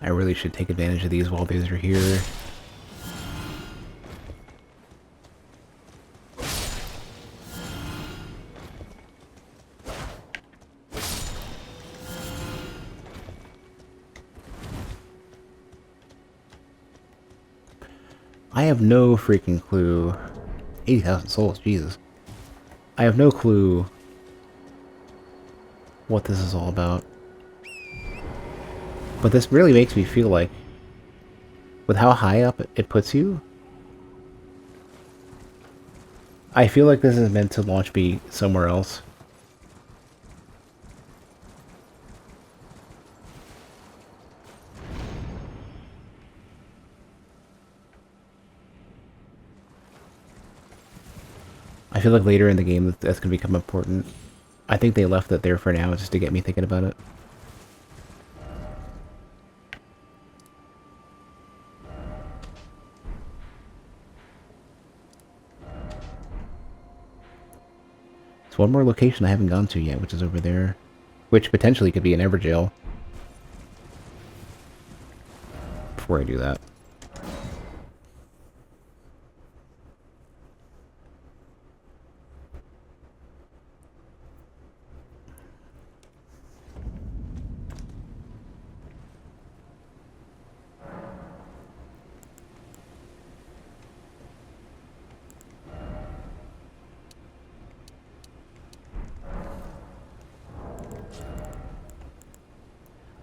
I really should take advantage of these while these are here. I have no freaking clue. 80,000 souls, Jesus. I have no clue what this is all about. But this really makes me feel like, with how high up it puts you, I feel like this is meant to launch me somewhere else. I feel like later in the game that's going to become important. I think they left it there for now just to get me thinking about it. There's one more location I haven't gone to yet, which is over there. Which potentially could be an Everjail. Before I do that.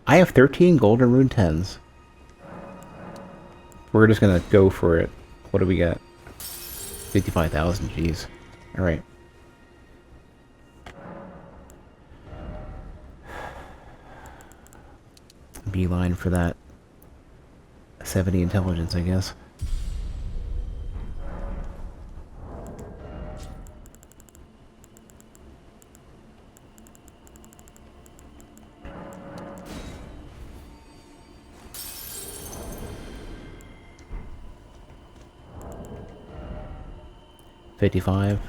I have 13 Golden Rune 10s. We're just gonna go for it. What do we got? 55,000, jeez. Alright. Beeline for that 70 intelligence, I guess. $55.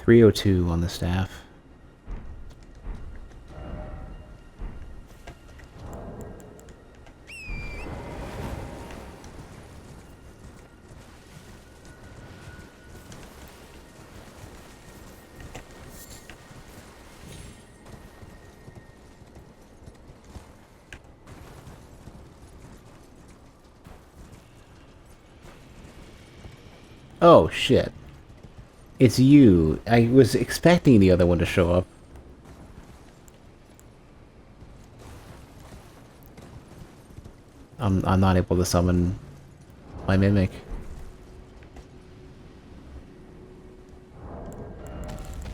$302 on the staff. Oh, shit. It's you. I was expecting the other one to show up. I'm not able to summon my Mimic.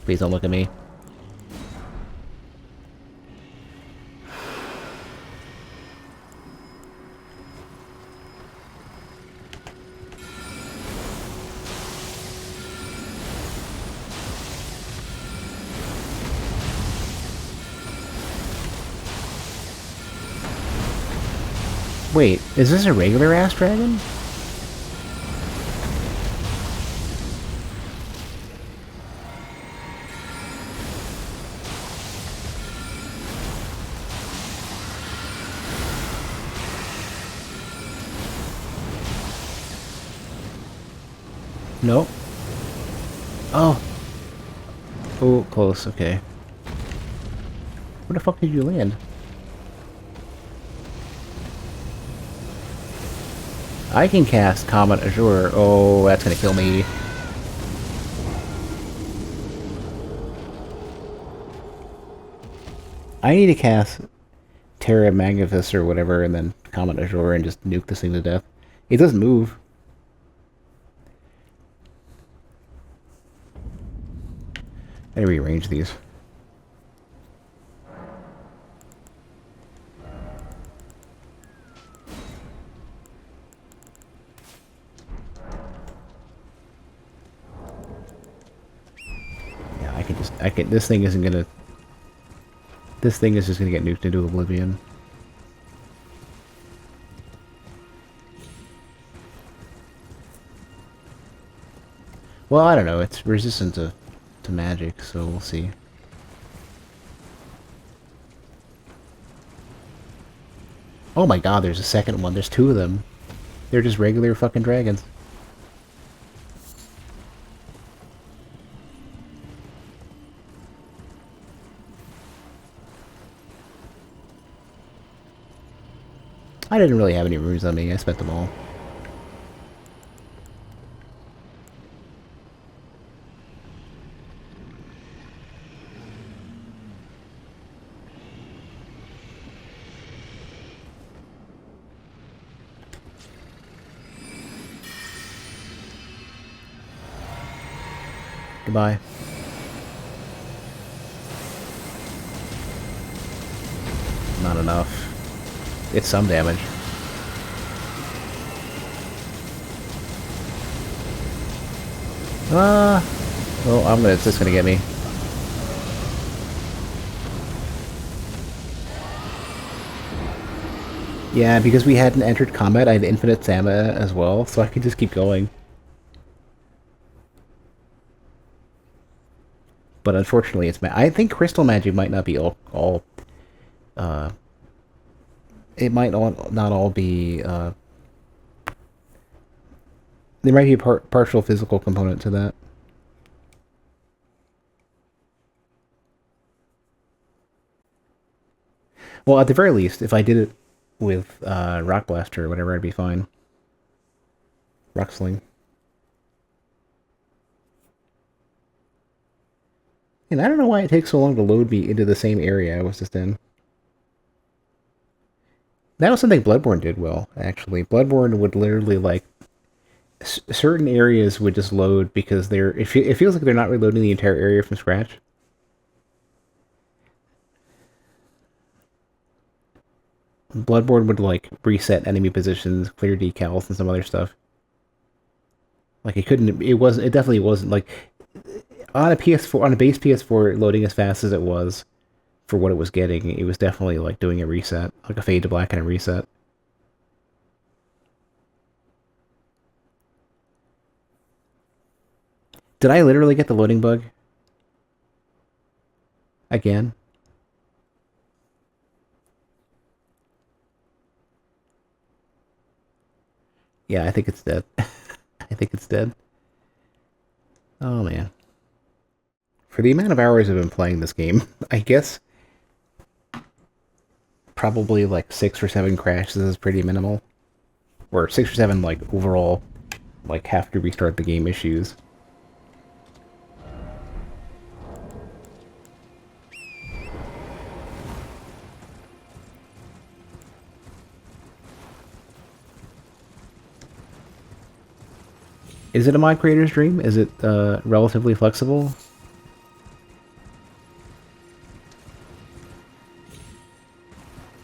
Please don't look at me. Wait, is this a regular ass dragon? No. Oh. Oh, close, okay. Where the fuck did you land? I can cast Comet Azure. Oh, that's gonna kill me. I need to cast Terra Magnificus or whatever, and then Comet Azure and just nuke this thing to death. It doesn't move. I need to rearrange these. I can. This thing isn't gonna. This thing is just gonna get nuked into oblivion. Well, I don't know. It's resistant to magic, so we'll see. Oh my god, there's a second one. There's two of them. They're just regular fucking dragons. I didn't really have any runes on me. I spent them all. Goodbye. Not enough. It's some damage. Oh, it's just gonna get me. Yeah, because we hadn't entered combat, I had infinite stamina as well, so I could just keep going. But unfortunately, I think crystal magic might not be all it might not all be, there might be a partial physical component to that. Well, at the very least, if I did it with, Rock Blaster or whatever, I'd be fine. Rock Sling. And I don't know why it takes so long to load me into the same area I was just in. That was something Bloodborne did well, actually. Bloodborne would literally, like, certain areas would just load because it feels like they're not reloading the entire area from scratch. Bloodborne would, like, reset enemy positions, clear decals, and some other stuff. Like, it definitely wasn't, like, on a PS4, on a base PS4, loading as fast as it was for what it was getting, it was definitely, like, doing a reset, like a fade to black and a reset. Did I literally get the loading bug? Again? Yeah, I think it's dead. I think it's dead. Oh, man. For the amount of hours I've been playing this game, I guess probably like 6 or 7 crashes is pretty minimal. Or 6 or 7, like, overall, like, have to restart the game issues. Is it a mod creator's dream? Is it relatively flexible?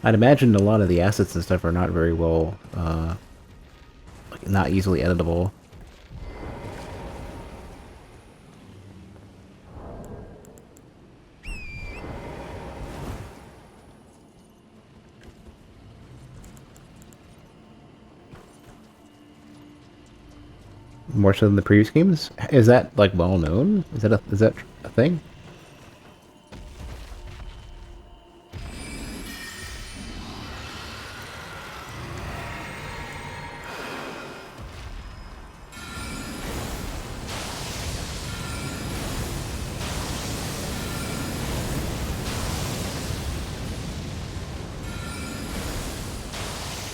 I'd imagine a lot of the assets and stuff are not very well, like, not easily editable. More so than the previous games? Is that, like, well known? Is that a thing?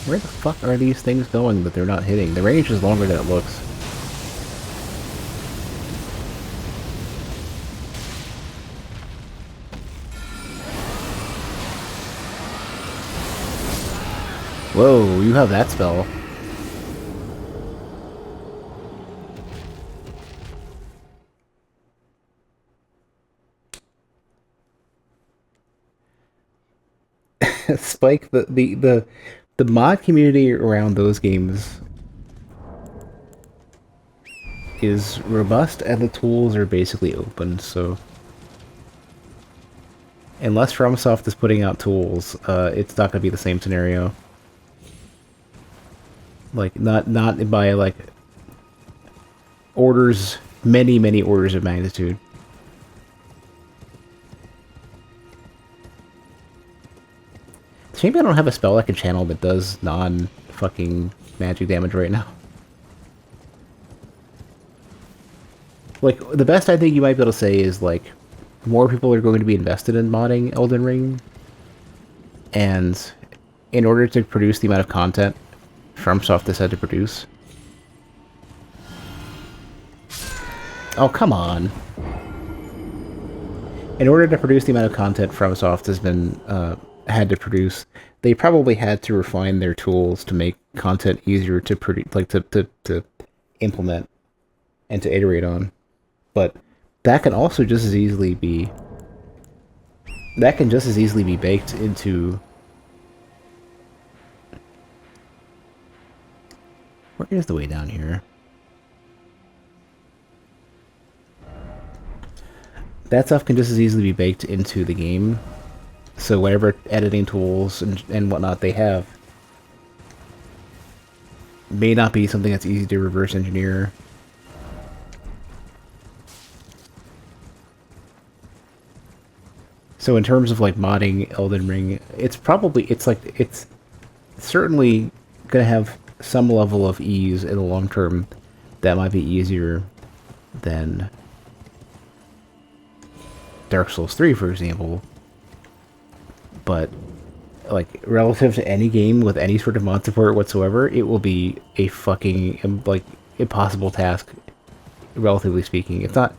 Where the fuck are these things going that they're not hitting? The range is longer than it looks. Whoa, you have that spell. Spike, the mod community around those games is robust, and the tools are basically open, so Unless FromSoft is putting out tools, it's not going to be the same scenario. Like, not by, like, orders, many orders of magnitude. Maybe I don't have a spell I can channel that does non-fucking magic damage right now. Like, the best I think you might be able to say is, like, more people are going to be invested in modding Elden Ring, and in order to produce the amount of content FromSoft decided to produce... Oh, come on. In order to produce the amount of content FromSoft has been, had to produce, they probably had to refine their tools to make content easier to produce, like, to implement and to iterate on. But that can also just as easily be... That can just as easily be baked into... Where is the way down here? That stuff can just as easily be baked into the game. So whatever editing tools and whatnot they have may not be something that's easy to reverse engineer. So in terms of like modding Elden Ring, it's certainly gonna have some level of ease in the long term that might be easier than Dark Souls 3, for example. But like relative to any game with any sort of mod support whatsoever, it will be a fucking like impossible task, relatively speaking. It's not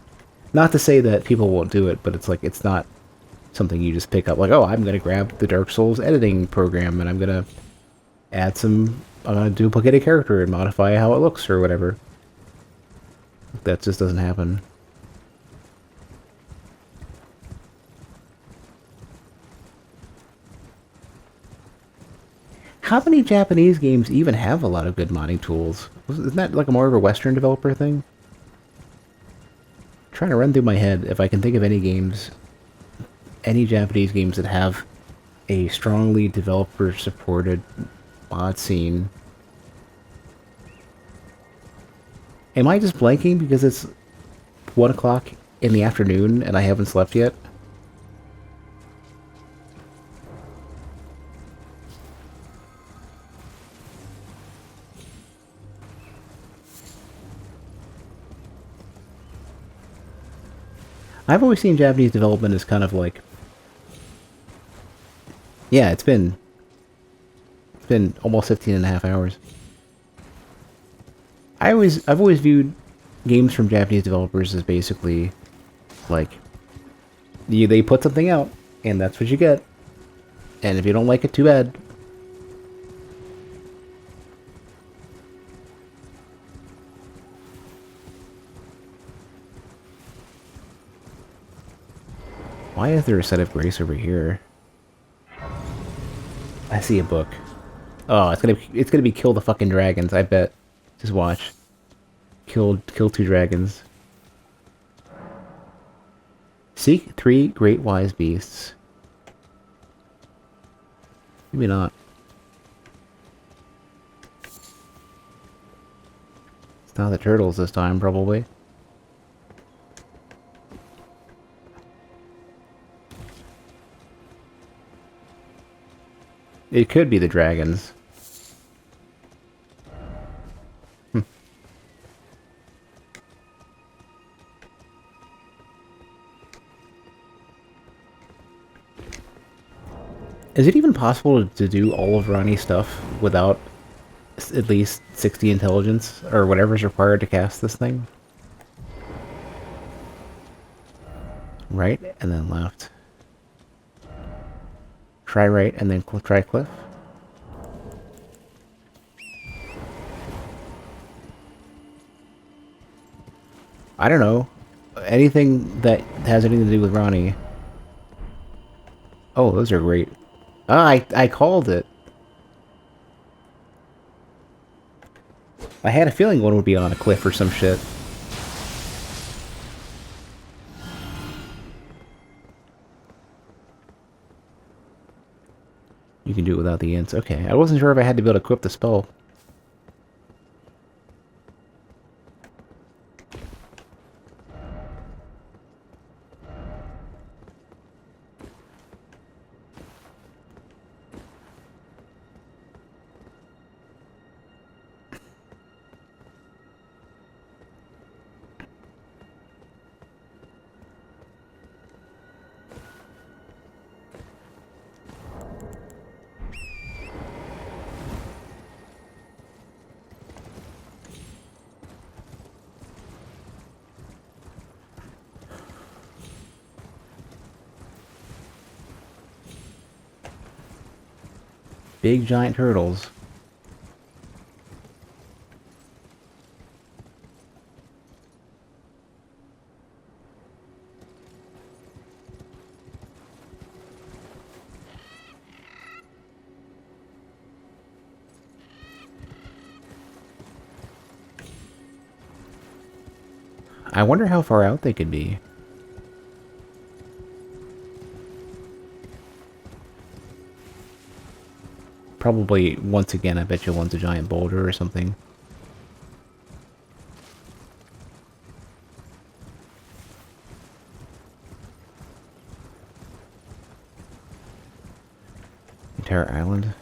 to say that people won't do it, but it's like it's not something you just pick up like, oh, I'm gonna grab the Dark Souls editing program and I'm gonna duplicate a character and modify how it looks or whatever. That just doesn't happen. How many Japanese games even have a lot of good modding tools? Isn't that like more of a Western developer thing? I'm trying to run through my head if I can think of any Japanese games that have a strongly developer-supported mod scene. Am I just blanking because it's 1 o'clock in the afternoon and I haven't slept yet? I've always seen Japanese development as kind of like... Yeah, it's been almost 15 and a half hours. I've always viewed games from Japanese developers as basically like they put something out and that's what you get. And if you don't like it, too bad. Why is there a set of grace over here? I see a book. Oh, it's gonna be kill the fucking dragons, I bet. Just watch. Kill 2 dragons. Seek 3 great wise beasts. Maybe not. It's not the turtles this time, probably. It could be the dragons. Is it even possible to do all of Ronnie's stuff without at least 60 intelligence, or whatever's required to cast this thing? Right, and then left. Try right, and then try cliff. I don't know. Anything that has anything to do with Ronnie. Oh, those are great. Ah, I called it. I had a feeling one would be on a cliff or some shit. without the ints. Okay, I wasn't sure if I had to be able to equip the spell. Big giant turtles. I wonder how far out they could be. Probably, once again, I bet you one's a giant boulder or something. Entire island.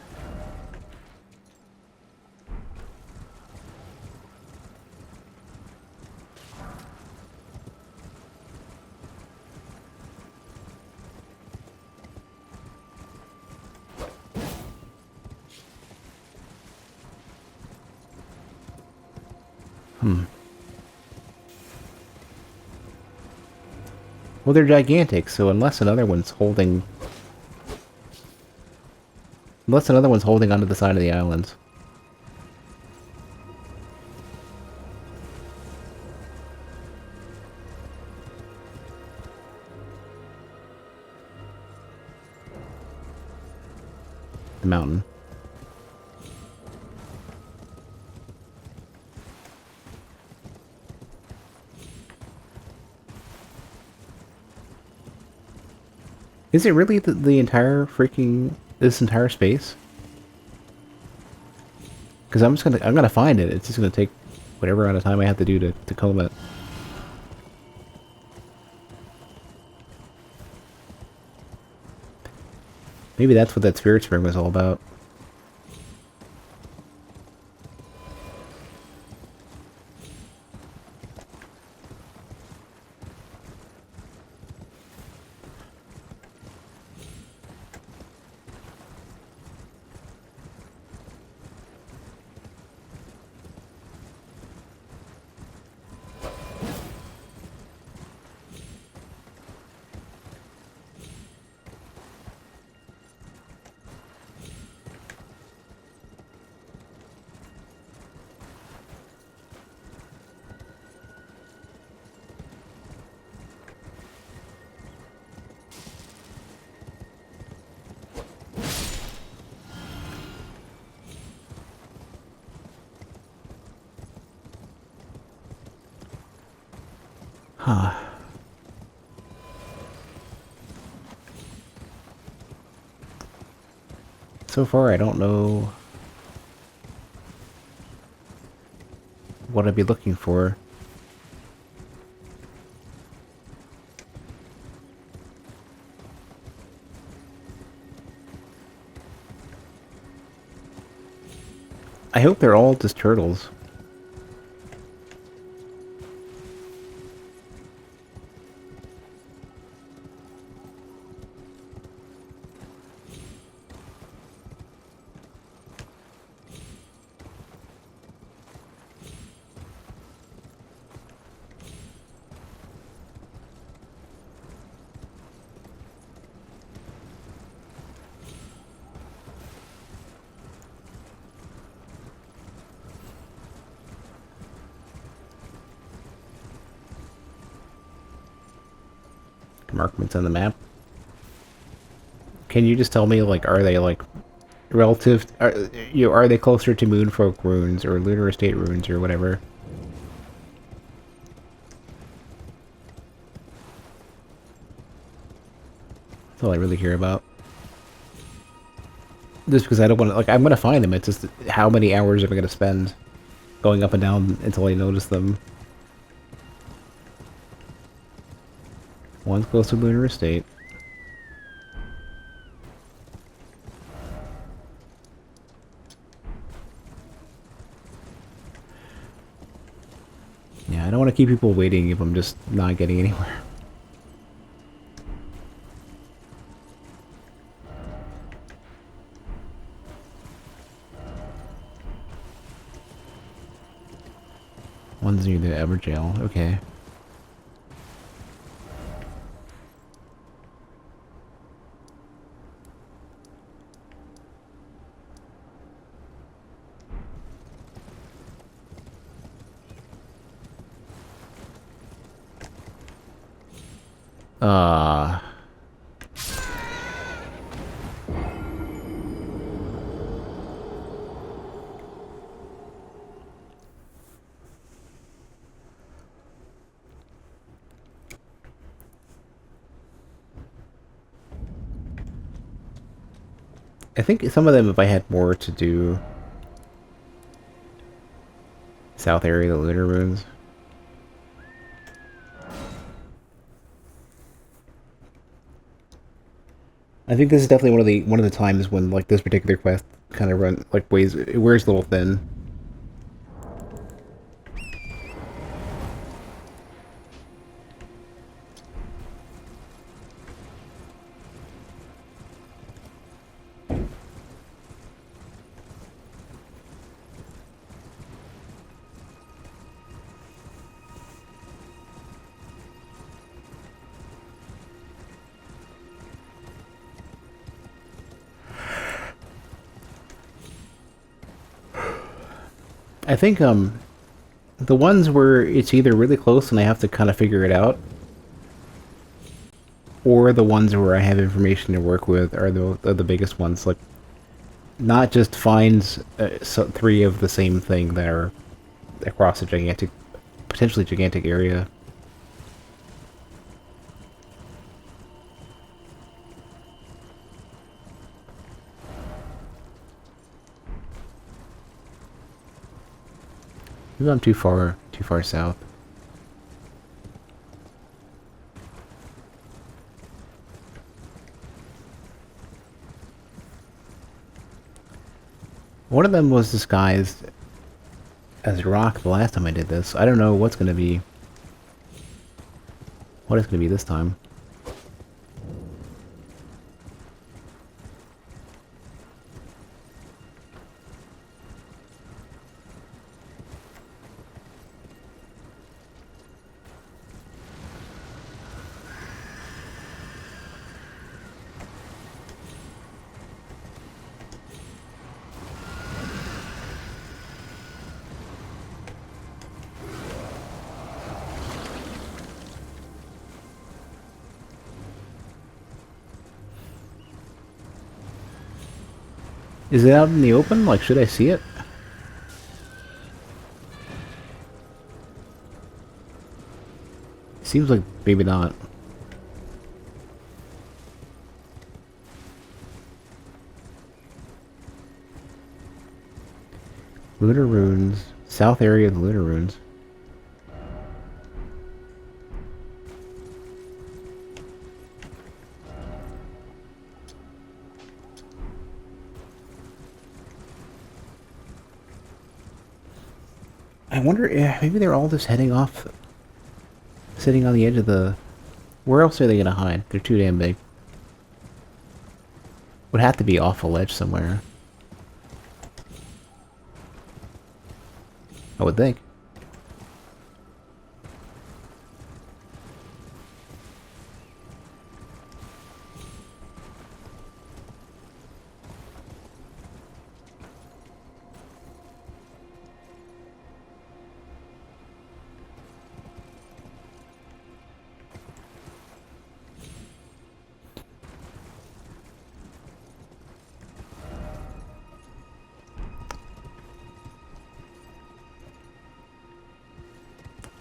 Well, they're gigantic, so unless another one's holding... Unless another one's holding onto the side of the islands. The mountain. Is it really the entire freaking... this entire space? Because I'm gonna find it. It's just gonna take whatever amount of time I have to do to comb it. Maybe that's what that spirit spring was all about. Huh. So far, I don't know what I'd be looking for. I hope they're all just turtles. Markments on the map. Can you just tell me, like, are they, like, relative... are they closer to Moonfolk runes or Lunar Estate runes or whatever? That's all I really care about. Just because I don't want to, like, I'm going to find them. It's just how many hours am I going to spend going up and down until I notice them. One's close to Lunar Estate. Yeah, I don't want to keep people waiting if I'm just not getting anywhere. One's near the Everjail. Okay. Uh... I think some of them, if I had more to do, south area, the Lunar Ruins. I think this is definitely one of the times when like this particular quest kind of it wears a little thin. I think the ones where it's either really close and I have to kind of figure it out, or the ones where I have information to work with are the biggest ones. Like, not just finds three of the same thing that are across a potentially gigantic area. Maybe I'm too far south. One of them was disguised as rock the last time I did this. I don't know what it's going to be this time. Is it out in the open? Like, should I see it? Seems like maybe not. Lunar Ruins. South area of the Lunar Ruins. I wonder if maybe they're all just heading off, sitting on the edge of the... Where else are they gonna hide? They're too damn big. Would have to be off a ledge somewhere. I would think.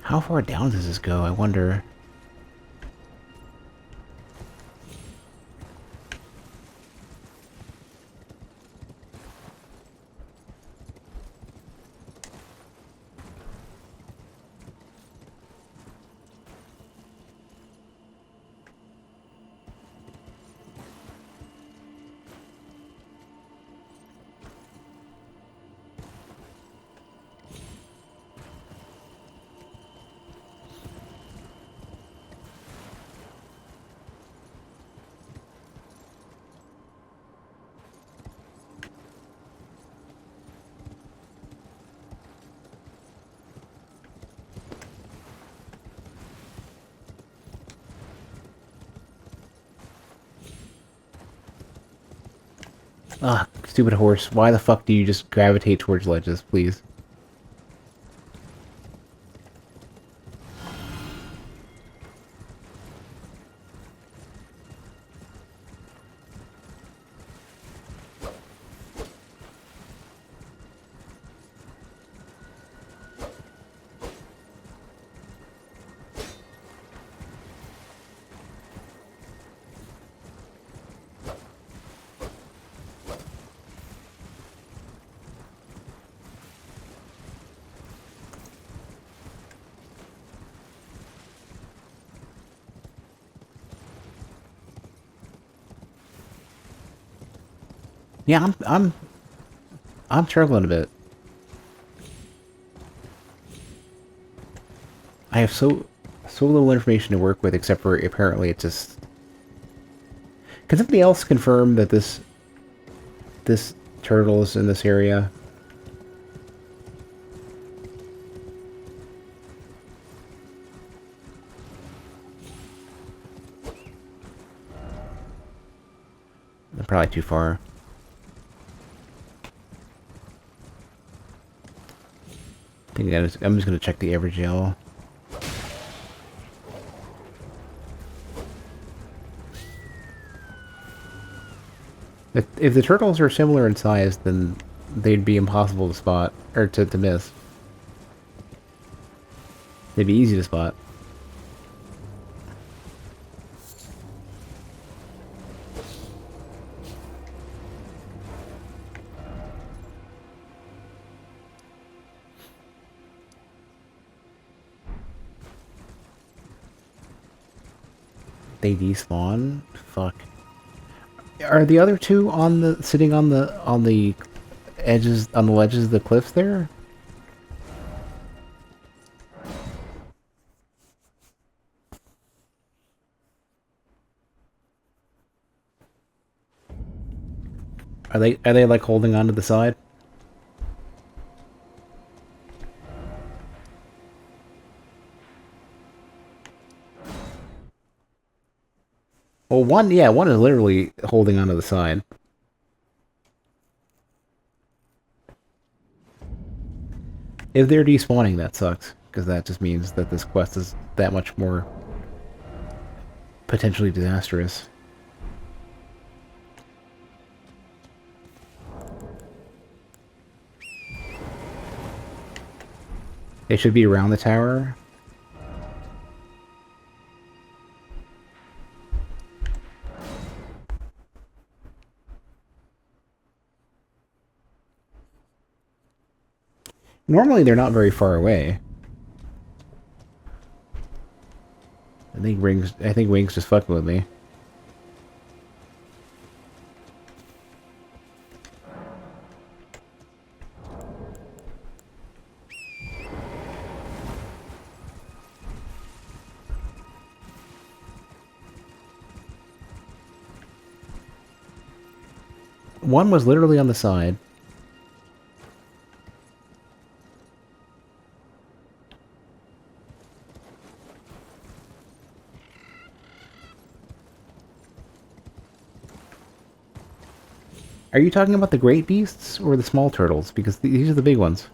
How far down does this go? I wonder. Ah, stupid horse. Why the fuck do you just gravitate towards ledges, please? Yeah, I'm struggling a bit. I have so little information to work with, except for apparently it's just. Can somebody else confirm that this turtle is in this area? They're probably too far. I think I'm just gonna check the average yellow. If the turtles are similar in size, then they'd be impossible to spot or to miss. They'd be easy to spot. They despawn? Fuck. Are the other two on the sitting on the edges on the ledges of the cliffs there? Are they like holding onto the side? Well, one is literally holding onto the side. If they're despawning, that sucks, because that just means that this quest is that much more potentially disastrous. They should be around the tower. Normally, they're not very far away. I think Wing's just fucking with me. One was literally on the side. Are you talking about the great beasts or the small turtles? Because these are the big ones.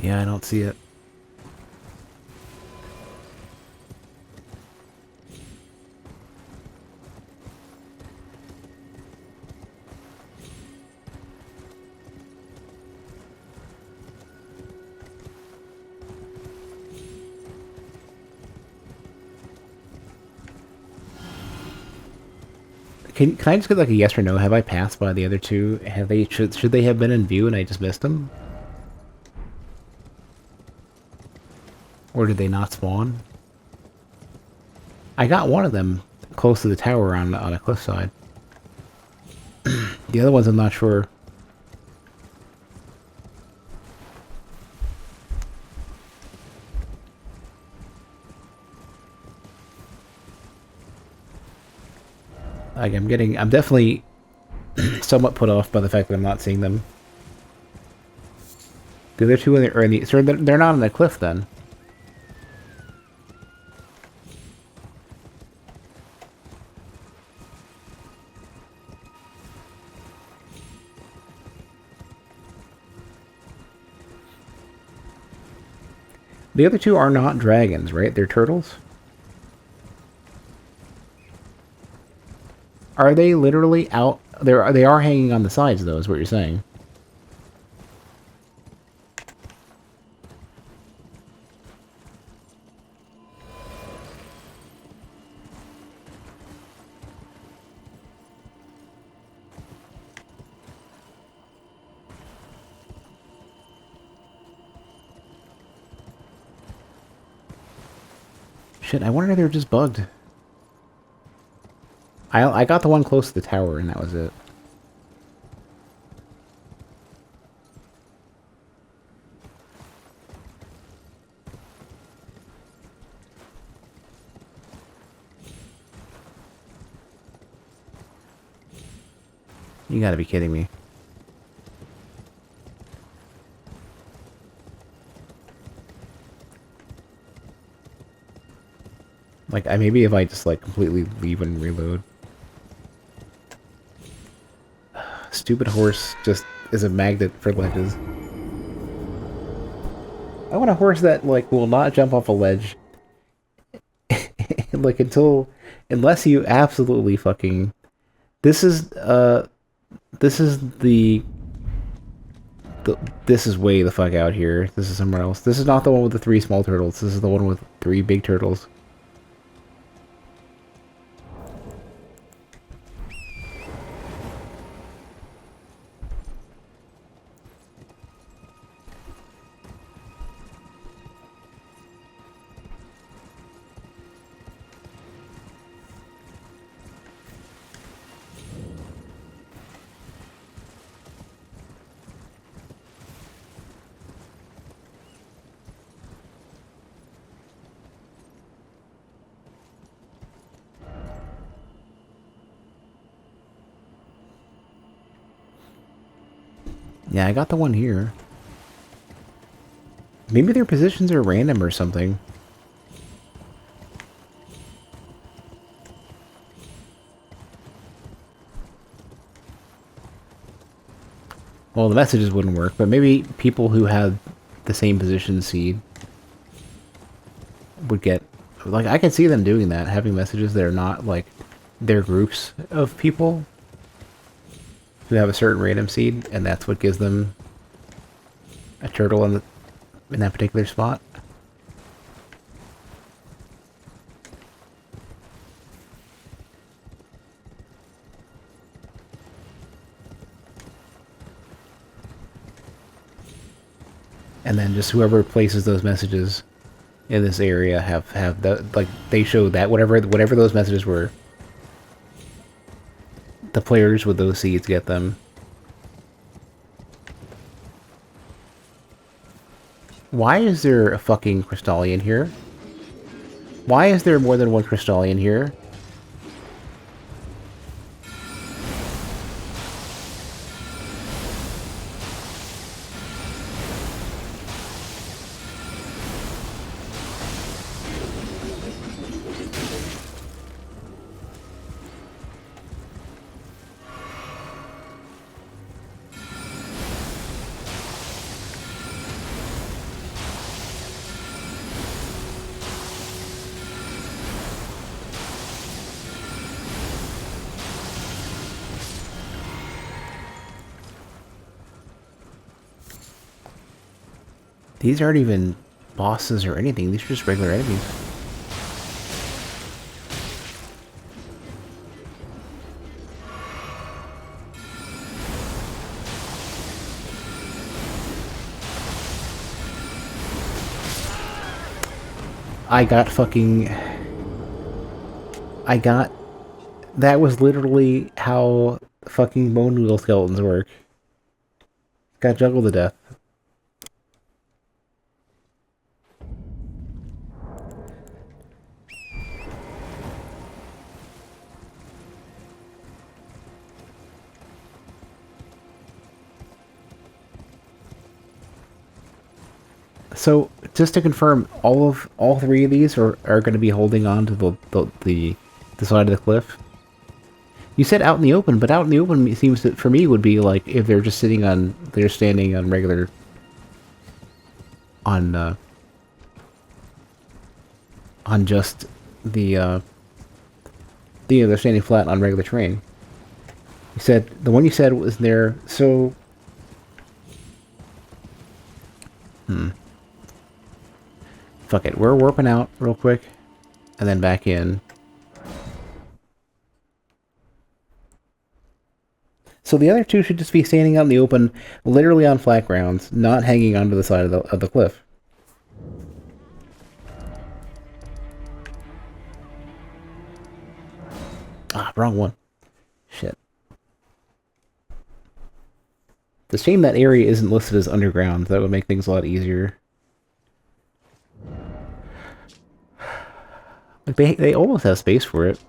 Yeah, I don't see it. Can I just get like a yes or no? Have I passed by the other two? Have they should they have been in view and I just missed them? Or did they not spawn? I got one of them close to the tower on a cliffside. The other ones I'm not sure. Like I'm definitely somewhat put off by the fact that I'm not seeing them. The other two are in the, so they're not on the cliff then. The other two are not dragons, right? They're turtles. Are they literally out? They are hanging on the sides, though, is what you're saying. Shit, I wonder if they were just bugged. I got the one close to the tower, and that was it. You gotta be kidding me. Like, maybe if I just, like, completely leave and reload. Stupid horse just is a magnet for ledges. I want a horse that, like, will not jump off a ledge. Like, unless you absolutely fucking... This is this is way the fuck out here. This is somewhere else. This is not the one with the 3 small turtles. This is the one with 3 big turtles. Yeah, I got the one here. Maybe their positions are random or something. Well, the messages wouldn't work, but maybe people who had the same position seed would get... Like, I can see them doing that, having messages that are not, like, their groups of people who have a certain random seed, and that's what gives them a turtle in that particular spot. And then just whoever places those messages in this area have the, like, they show that whatever those messages were, the players with those seeds get them. Why is there a fucking Crystallian here? Why is there more than one Crystallian here? These aren't even bosses or anything. These are just regular enemies. I got fucking... I got... That was literally how fucking bone noodle skeletons work. Got juggled to death. So, just to confirm, all three of these are going to be holding on to the side of the cliff. You said out in the open, but out in the open seems that for me would be like if they're just they're standing on regular, on just they're standing flat on regular terrain. You said the one you said was there, so. Fuck it, we're warping out real quick, and then back in. So the other two should just be standing out in the open, literally on flat grounds, not hanging onto the side of the cliff. Ah, wrong one. Shit. It's a shame that area isn't listed as underground. That would make things a lot easier. Like they almost have space for it.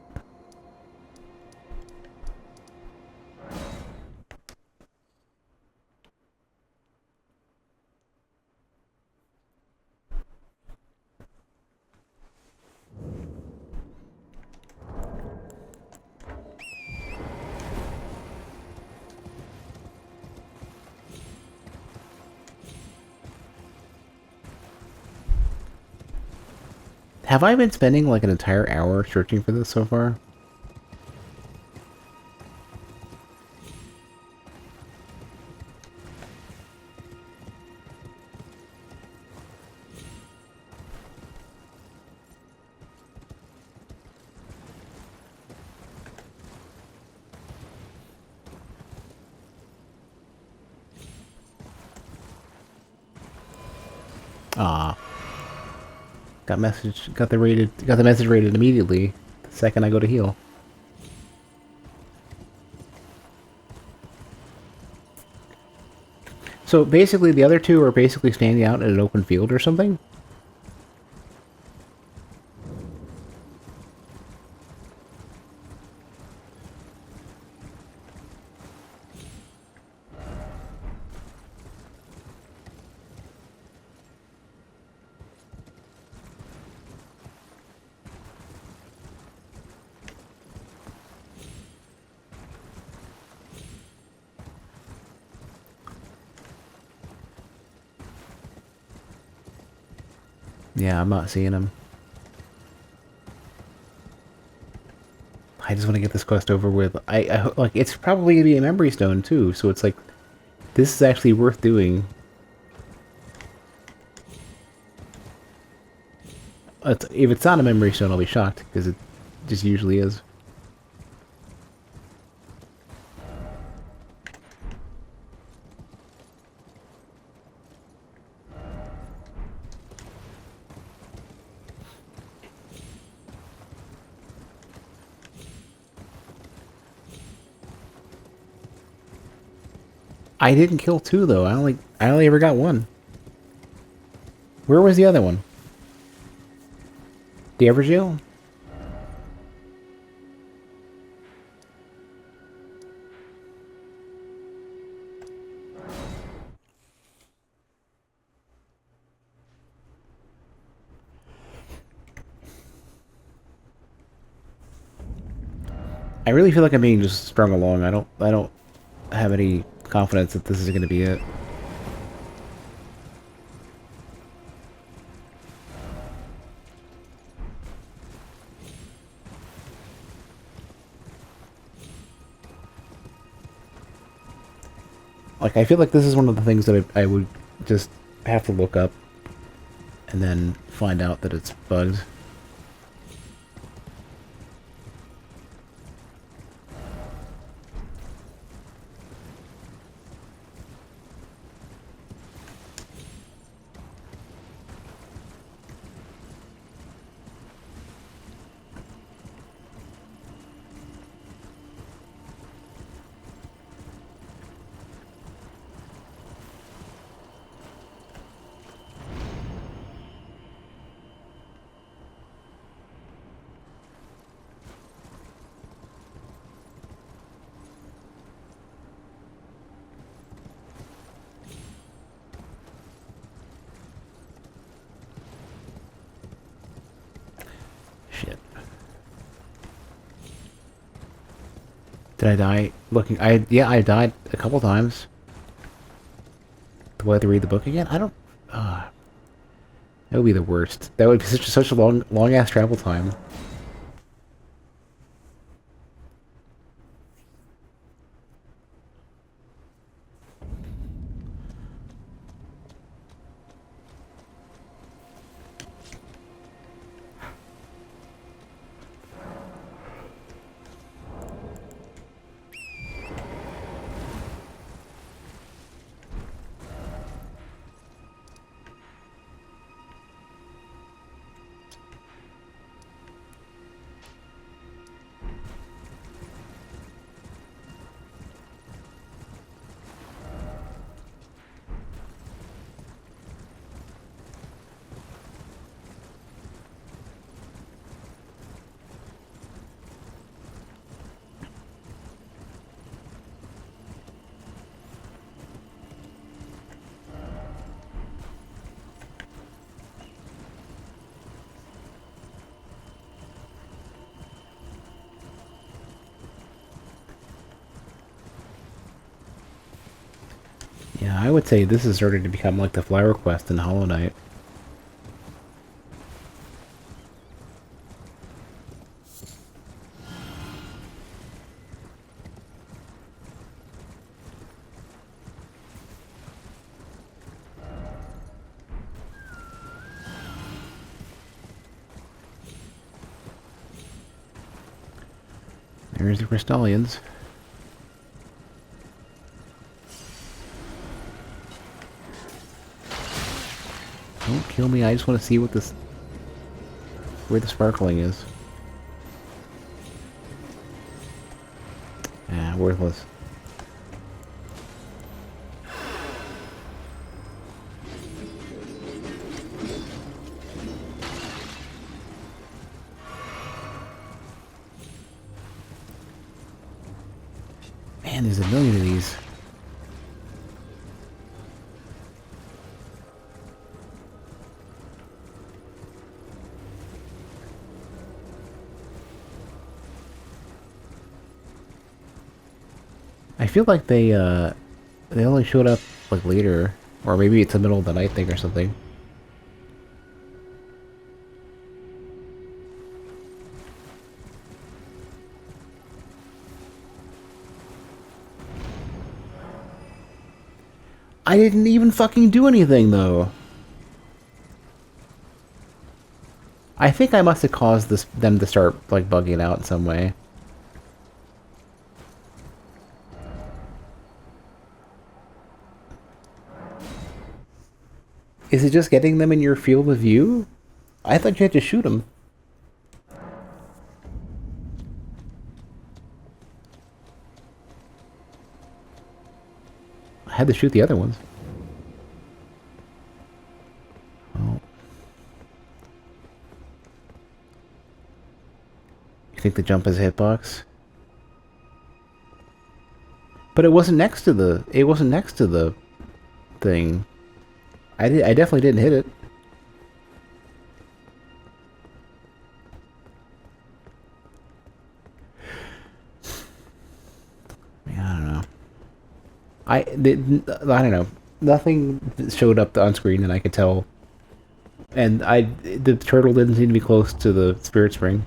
Have I been spending like an entire hour searching for this so far? Ah. Got the message rated immediately the second I go to heal. So basically the other two are basically standing out in an open field or something? Yeah, I'm not seeing them. I just want to get this quest over with. I like it's probably gonna be a memory stone too, so it's like this is actually worth doing. If it's not a memory stone, I'll be shocked because it just usually is. I didn't kill two though. I only ever got one. Where was the other one? The Everjail? I really feel like I'm being just strung along. I don't have any confidence that this is going to be it. Like, I feel like this is one of the things that I would just have to look up and then find out that it's bugged. Shit. Did I die looking? Yeah, I died a couple times. Do I have to read the book again? I don't... that would be the worst. That would be such a long ass travel time. Yeah, I would say this is starting to become like the flower quest in Hollow Knight. There's the Crystallians. Don't kill me, I just want to see what this... where the sparkling is. Ah, worthless. Man, there's a million of these. I feel like they only showed up like later, or maybe it's the middle of the night thing or something. I didn't even fucking do anything though. I think I must have caused them to start like bugging out in some way. Is it just getting them in your field of view? I thought you had to shoot them. I had to shoot the other ones. Oh. You think the jump is a hitbox? But it wasn't next to the... It wasn't next to the thing. I definitely didn't hit it. Yeah, I don't know. I don't know. Nothing showed up on screen, and I could tell. And the turtle didn't seem to be close to the spirit spring.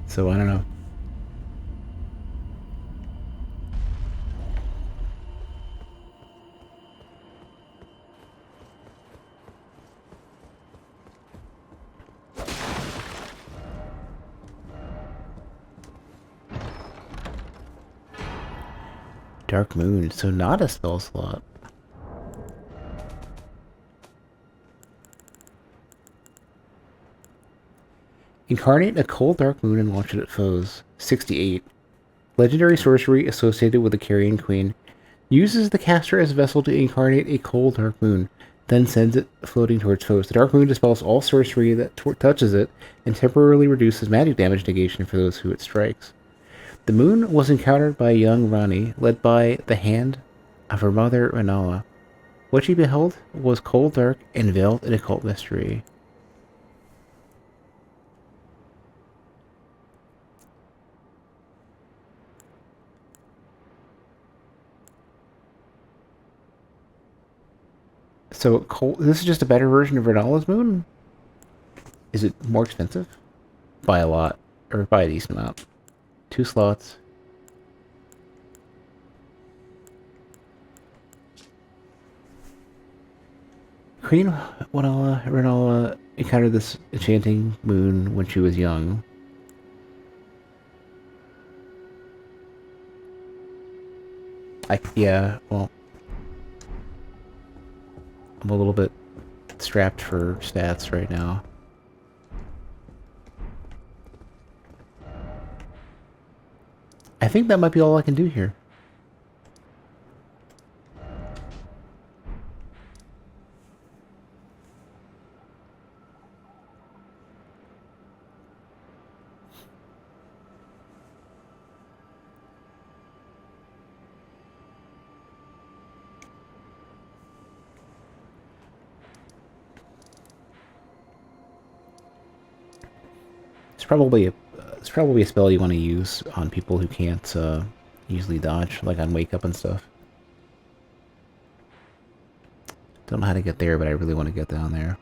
So I don't know. Dark Moon, so not a spell slot. Incarnate a cold dark moon and launch it at foes. 68. Legendary sorcery associated with the Carrion Queen. Uses the caster as a vessel to incarnate a cold dark moon, then sends it floating towards foes. The dark moon dispels all sorcery that touches it and temporarily reduces magic damage negation for those who it strikes. The moon was encountered by a young Rani, led by the hand of her mother Renala. What she beheld was cold dark and veiled in occult mystery. So this is just a better version of Renala's moon? Is it more expensive? By a lot. Or by a decent amount. 2 slots. Queen Renala encountered this enchanting moon when she was young. Yeah, well, I'm a little bit strapped for stats right now. I think that might be all I can do here. It's probably a spell you want to use on people who can't easily dodge, like on Wake Up and stuff. Don't know how to get there, but I really want to get down there.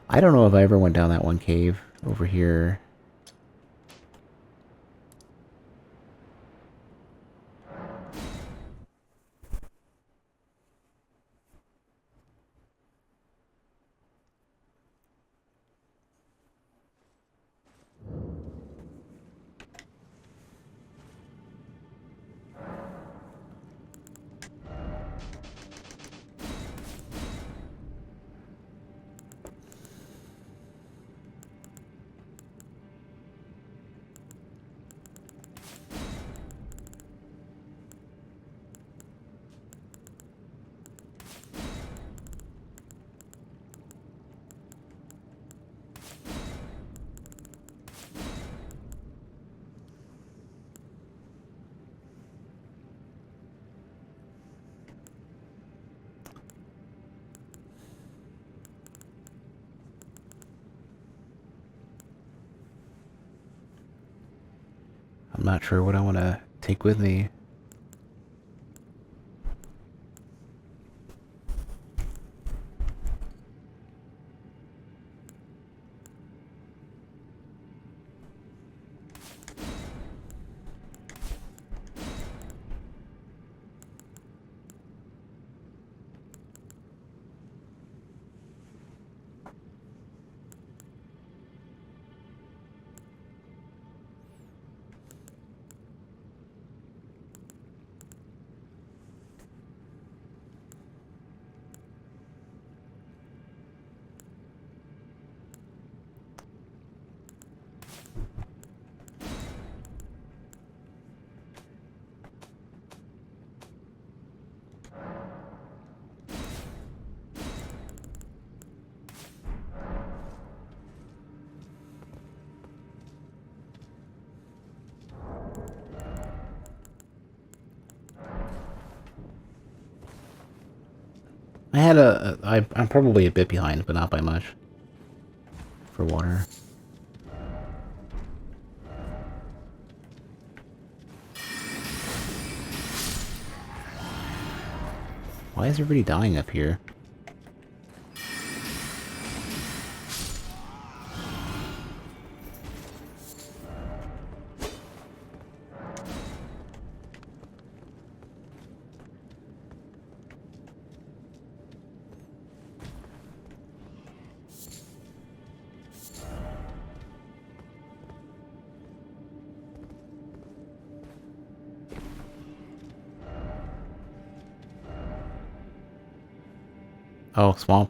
I don't know if I ever went down that one cave over here. I'm not sure what I want to take with me. I'm probably a bit behind, but not by much. For water. Why is everybody dying up here? Oh, swamp.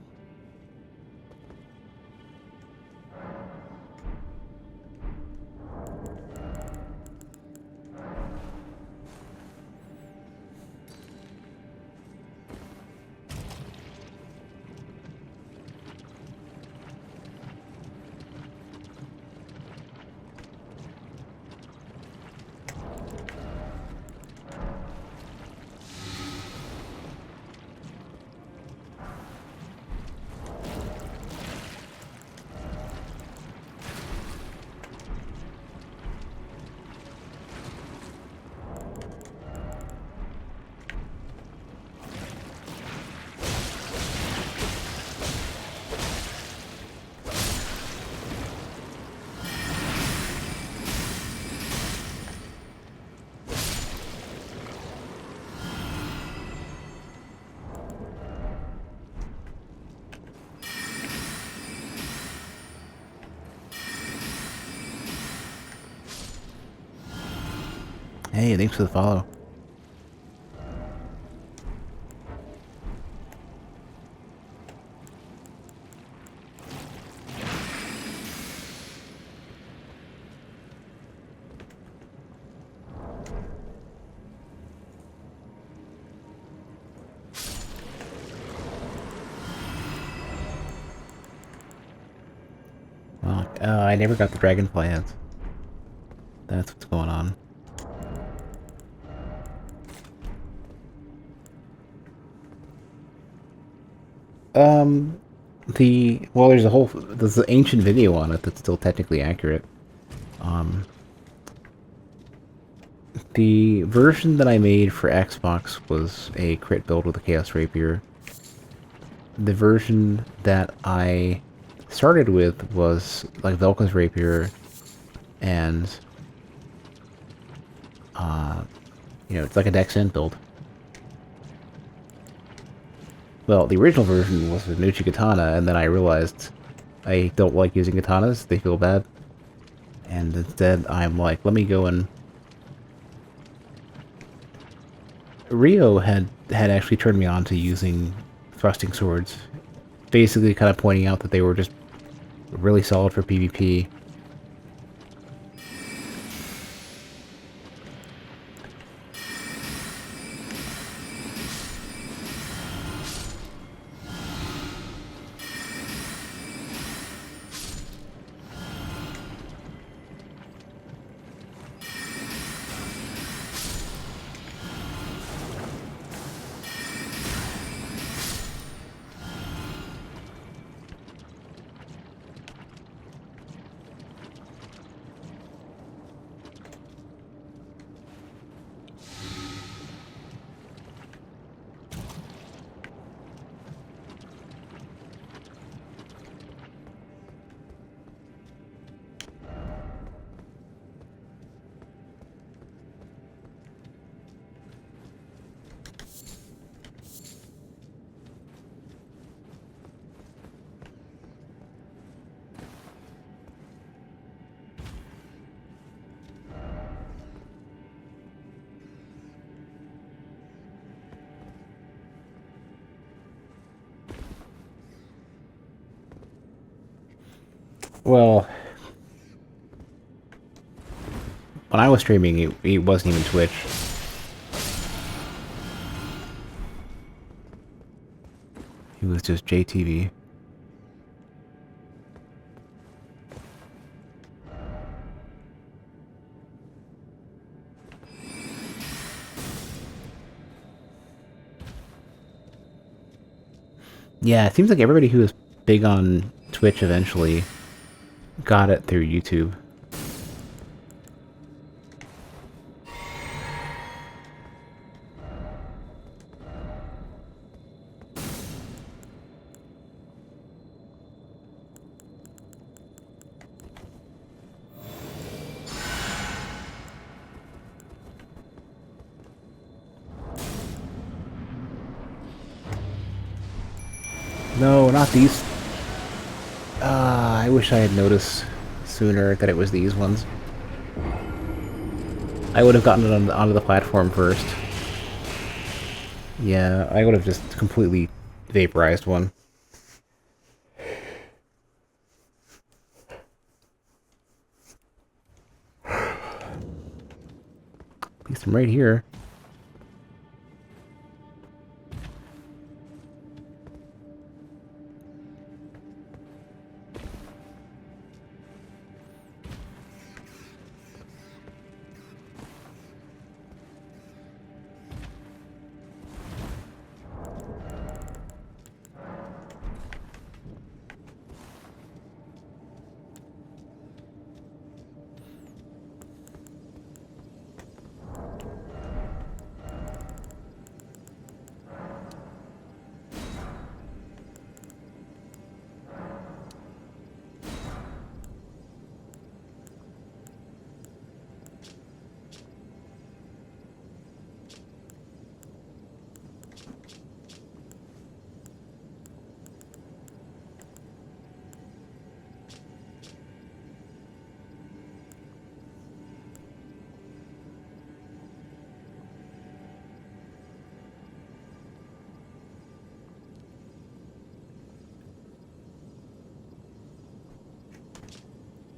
Hey, thanks for the follow. Well, I never got the dragonfly heads. That's what's going on. Well, there's an ancient video on it that's still technically accurate. The version that I made for Xbox was a crit build with a Chaos Rapier. The version that I started with was like Velka's Rapier and, it's like a Dex Int build. Well, the original version was with Nuchi Katana, and then I realized I don't like using katanas, they feel bad. And instead, I'm like, let me go and... Rio had actually turned me on to using thrusting swords. Basically kind of pointing out that they were just really solid for PvP. Well, when I was streaming, it wasn't even Twitch. It was just JTV. Yeah, it seems like everybody who was big on Twitch eventually got it through YouTube. No, not these. I wish I had noticed sooner that it was these ones. I would have gotten it onto the platform first. Yeah, I would have just completely vaporized one. At least I'm right here.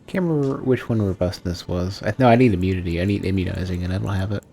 Can't remember which one robustness was. No, I need immunity. I need immunizing, and I don't have it.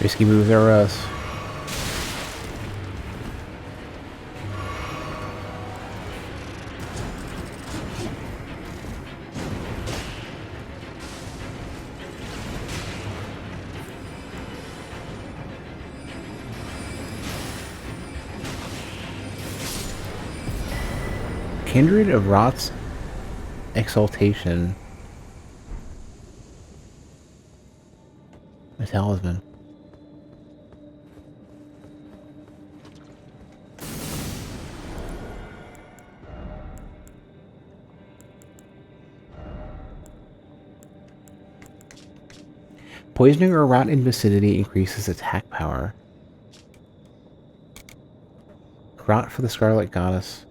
Risky moves are us. Kindred of Rot's Exaltation. A talisman. Poisoning a rot in vicinity increases attack power. Rot for the Scarlet Goddess.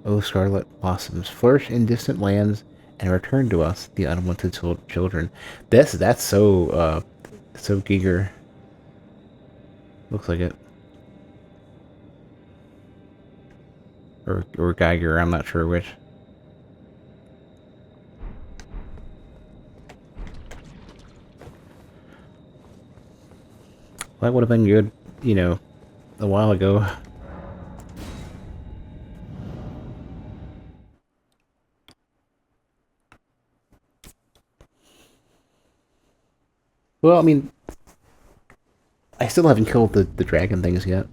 O Scarlet Blossoms. Flourish in distant lands and return to us, the unwanted children. That's so, so Giger. Looks like it. Or Geiger, I'm not sure which. That would have been good, you know, a while ago. Well, I mean, I still haven't killed the dragon things yet.